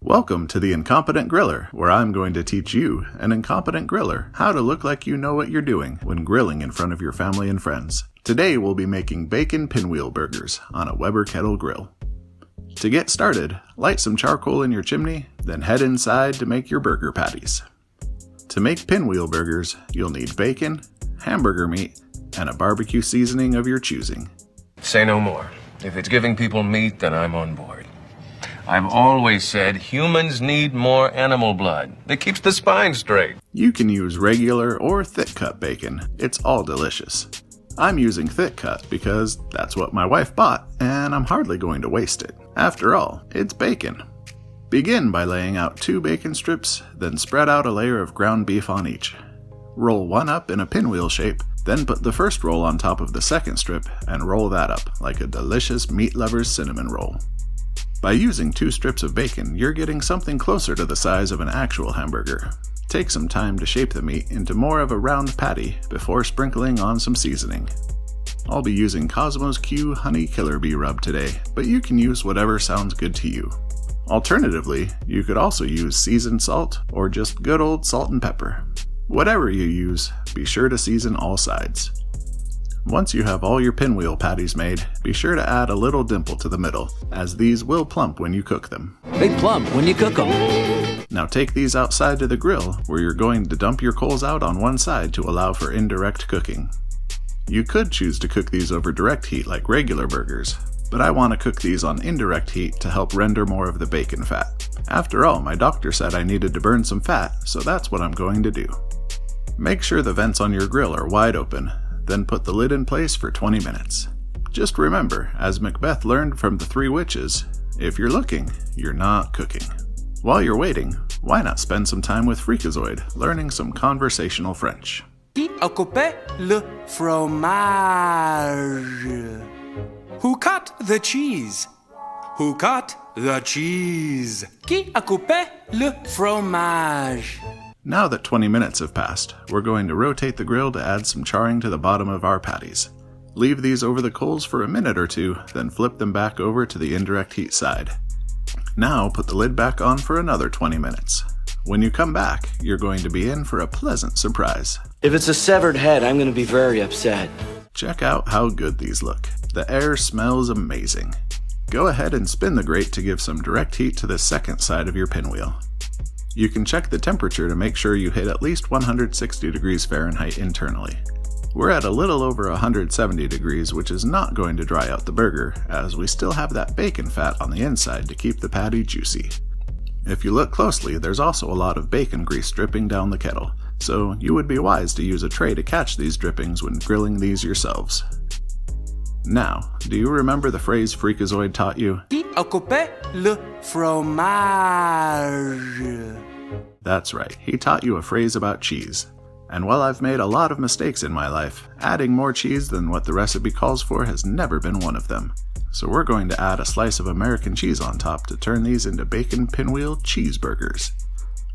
Welcome to The Incompetent Griller, where I'm going to teach you, an incompetent griller, how to look like you know what you're doing when grilling in front of your family and friends. Today we'll be making bacon pinwheel burgers on a Weber Kettle grill. To get started, light some charcoal in your chimney, then head inside to make your burger patties. To make pinwheel burgers, you'll need bacon, hamburger meat, and a barbecue seasoning of your choosing. Say no more. If it's giving people meat, then I'm on board. I've always said humans need more animal blood. It keeps the spine straight. You can use regular or thick-cut bacon. It's all delicious. I'm using thick-cut because that's what my wife bought, and I'm hardly going to waste it. After all, it's bacon. Begin by laying out 2 bacon strips, then spread out a layer of ground beef on each. Roll one up in a pinwheel shape, then put the first roll on top of the second strip and roll that up like a delicious meat lover's cinnamon roll. By using 2 strips of bacon, you're getting something closer to the size of an actual hamburger. Take some time to shape the meat into more of a round patty before sprinkling on some seasoning. I'll be using Cosmos Q Honey Killer Bee Rub today, but you can use whatever sounds good to you. Alternatively, you could also use seasoned salt or just good old salt and pepper. Whatever you use, be sure to season all sides. Once you have all your pinwheel patties made, be sure to add a little dimple to the middle, as these will plump when you cook them. They plump when you cook them. Now take these outside to the grill, where you're going to dump your coals out on one side to allow for indirect cooking. You could choose to cook these over direct heat like regular burgers, but I want to cook these on indirect heat to help render more of the bacon fat. After all, my doctor said I needed to burn some fat, so that's what I'm going to do. Make sure the vents on your grill are wide open, then put the lid in place for 20 minutes. Just remember, as Macbeth learned from the 3 witches, if you're looking, you're not cooking. While you're waiting, why not spend some time with Freakazoid, learning some conversational French? Qui a coupé le fromage? Who cut the cheese? Who cut the cheese? Qui a coupé le fromage? Now that 20 minutes have passed, we're going to rotate the grill to add some charring to the bottom of our patties. Leave these over the coals for a minute or 2, then flip them back over to the indirect heat side. Now put the lid back on for another 20 minutes. When you come back, you're going to be in for a pleasant surprise. If it's a severed head, I'm going to be very upset. Check out how good these look. The air smells amazing. Go ahead and spin the grate to give some direct heat to the second side of your pinwheel. You can check the temperature to make sure you hit at least 160 degrees Fahrenheit internally. We're at a little over 170 degrees, which is not going to dry out the burger, as we still have that bacon fat on the inside to keep the patty juicy. If you look closely, there's also a lot of bacon grease dripping down the kettle, so you would be wise to use a tray to catch these drippings when grilling these yourselves. Now, do you remember the phrase Freakazoid taught you? Qui a coupé le fromage? That's right, he taught you a phrase about cheese. And while I've made a lot of mistakes in my life, adding more cheese than what the recipe calls for has never been one of them. So we're going to add a slice of American cheese on top to turn these into bacon pinwheel cheeseburgers.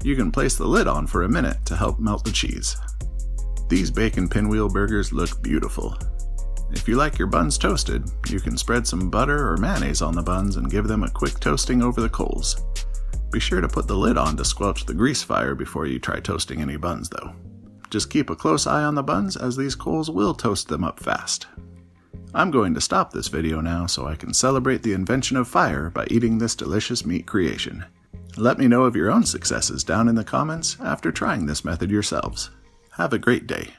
You can place the lid on for a minute to help melt the cheese. These bacon pinwheel burgers look beautiful. If you like your buns toasted, you can spread some butter or mayonnaise on the buns and give them a quick toasting over the coals. Be sure to put the lid on to squelch the grease fire before you try toasting any buns though. Just keep a close eye on the buns, as these coals will toast them up fast. I'm going to stop this video now so I can celebrate the invention of fire by eating this delicious meat creation. Let me know of your own successes down in the comments after trying this method yourselves. Have a great day.